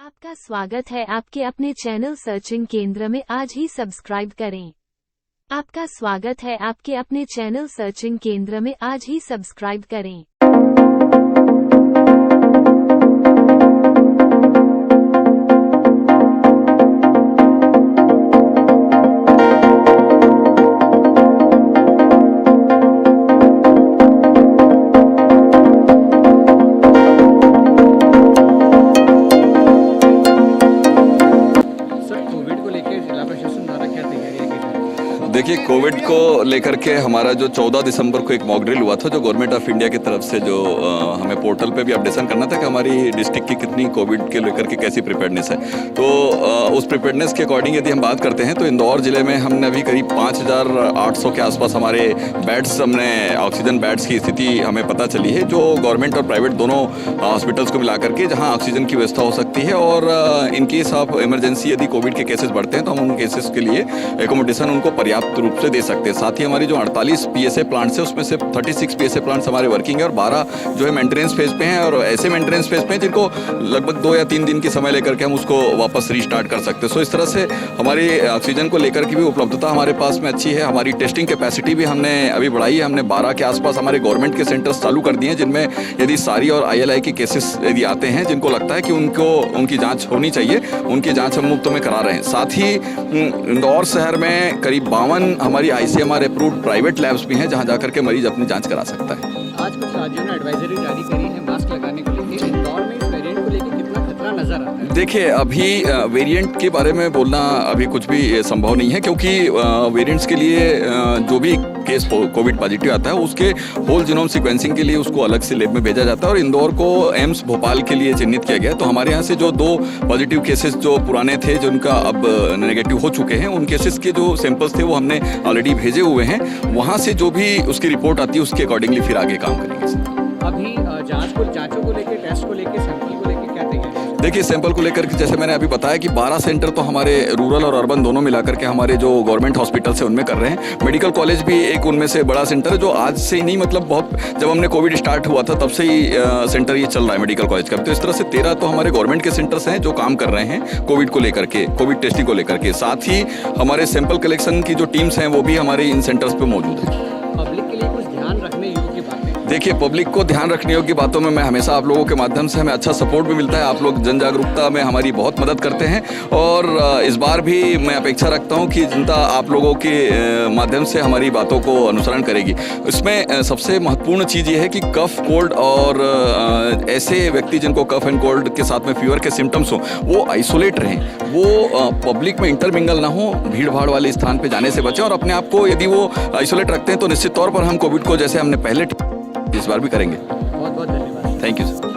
आपका स्वागत है आपके अपने चैनल सर्चिंग केंद्र में। आज ही सब्सक्राइब करें। आपका स्वागत है आपके अपने चैनल सर्चिंग केंद्र में। आज ही सब्सक्राइब करें। देखिए, कोविड को लेकर के हमारा जो 14 दिसंबर को एक मॉक ड्रिल हुआ था, जो गवर्नमेंट ऑफ इंडिया की तरफ से जो हमें पोर्टल पे भी अपडेशन करना था कि हमारी डिस्ट्रिक्ट की कितनी कोविड के लेकर के कैसी प्रिपेयर्डनेस है। तो उस प्रिपेयर्डनेस के अकॉर्डिंग यदि हम बात करते हैं तो इंदौर ज़िले में हमने अभी करीब 5800 के आसपास हमारे बेड्स, हमने ऑक्सीजन बेड्स की स्थिति हमें पता चली है, जो गवर्नमेंट और प्राइवेट दोनों हॉस्पिटल्स को मिला करके जहाँ ऑक्सीजन की व्यवस्था हो सकती है। और इन केस ऑफ इमरजेंसी यदि कोविड के केसेस बढ़ते हैं तो हम उन केसेस के लिए एकोमोडेशन उनको पर्याप्त रूप से दे सकते हैं। साथ ही हमारी जो 48 पीएसए प्लांट्स है उसमें से 36 पीएसए प्लांट्स हमारे वर्किंग है और 12 जो है मेंटेनेंस फेज पे हैं, और ऐसे मेंटेनेंस फेज पे हैं जिनको लगभग 2 या 3 दिन की समय लेकर के हम उसको वापस रीस्टार्ट कर सकते हैं। सो इस तरह से हमारी ऑक्सीजन को लेकर की भी उपलब्धता हमारे पास में अच्छी है। हमारी टेस्टिंग कैपेसिटी भी हमने अभी बढ़ाई है। हमने 12 के आसपास हमारे गवर्नमेंट के सेंटर्स चालू कर दिए हैं, जिनमें यदि सारी और ILI के केसेस यदि आते हैं जिनको लगता है कि उनकी जाँच होनी चाहिए, उनकी जाँच हम मुफ्त में करा रहे हैं। साथ ही इंदौर शहर में करीब 52 हमारी ICMR अप्रूव्ड प्राइवेट लैब्स भी हैं, जहां जाकर के मरीज अपनी जांच करा सकता है। आज कुछ राज्यों ने एडवाइजरी जारी करी है मास्क लगाने को लेकर। इंदौर में इस वेरिएंट को लेकर कितना खतरा नजर आता है? देखिए, अभी वेरिएंट के बारे में बोलना अभी कुछ भी संभव नहीं है, क्योंकि वेरिएंट्स के लिए जो भी केस कोविड पॉजिटिव आता है उसके होल जीनोम सीक्वेंसिंग के लिए उसको अलग से लैब में भेजा जाता है, और इंदौर को एम्स भोपाल के लिए चिन्हित किया गया है। तो हमारे यहाँ से जो 2 पॉजिटिव केसेस जो पुराने थे, जिनका अब नेगेटिव हो चुके हैं, उन केसेस के जो सैंपल्स थे वो हमने ऑलरेडी भेजे हुए हैं। वहाँ से जो भी उसकी रिपोर्ट आती है उसके अकॉर्डिंगली फिर आगे काम करेंगे। अभी जांचों को लेकर, टेस्ट को लेकर, सैंपल को लेकर क्या तैयारी है? देखिए, सैंपल को लेकर के जैसे मैंने अभी बताया कि 12 सेंटर तो हमारे रूरल और अर्बन दोनों मिलाकर के हमारे जो गवर्नमेंट हॉस्पिटल्स है उनमें कर रहे हैं। मेडिकल कॉलेज भी एक उनमें से बड़ा सेंटर है, जो आज से ही नहीं, मतलब बहुत जब हमने कोविड स्टार्ट हुआ था तब से ही सेंटर ये चल रहा है मेडिकल कॉलेज का। तो इस तरह से 13 तो हमारे गवर्नमेंट के सेंटर्स हैं जो काम कर रहे हैं कोविड को लेकर के, कोविड टेस्टिंग को लेकर के। साथ ही हमारे सैंपल कलेक्शन की जो टीम्स हैं वो भी हमारे इन सेंटर्स पर मौजूद है। पब्लिक के लिए कुछ ध्यान रखने योग्य बातें? देखिए, पब्लिक को ध्यान रखने योग्य बातों में मैं हमेशा आप लोगों के माध्यम से हमें अच्छा सपोर्ट भी मिलता है। आप लोग जन जागरूकता में हमारी बहुत मदद करते हैं, और इस बार भी मैं अपेक्षा रखता हूं कि जनता आप लोगों के माध्यम से हमारी बातों को अनुसरण करेगी। इसमें सबसे महत्वपूर्ण चीज़ ये है कि कफ, कोल्ड और ऐसे व्यक्ति जिनको कफ एंड कोल्ड के साथ में फीवर के सिम्टम्स हो वो आइसोलेट रहें, वो पब्लिक में इंटरमिंगल ना हो, भीड़ भाड़ वाले स्थान पर जाने से बचें, और अपने आप को यदि वो आइसोलेट रखते हैं तो निश्चित तौर पर हम कोविड को जैसे हमने पहले इस बार भी करेंगे। बहुत बहुत धन्यवाद। Thank you sir.